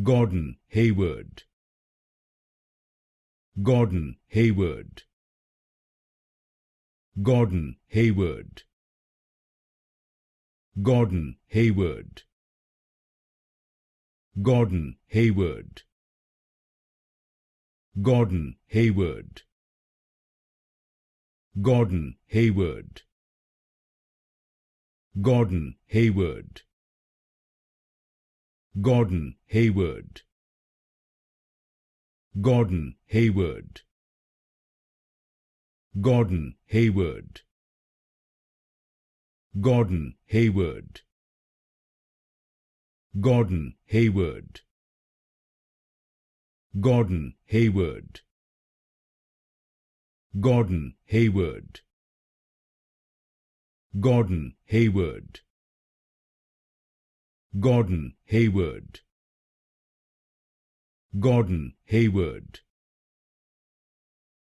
Gordon Hayward, Gordon Hayward, Gordon Hayward, Gordon Hayward, Gordon Hayward, Gordon Hayward, Gordon Hayward, Gordon Hayward, Gordon Hayward, Gordon Hayward, Gordon Hayward, Gordon Hayward, Gordon Hayward, Gordon Hayward, Gordon Hayward, Gordon Hayward, Gordon Hayward, Gordon Hayward,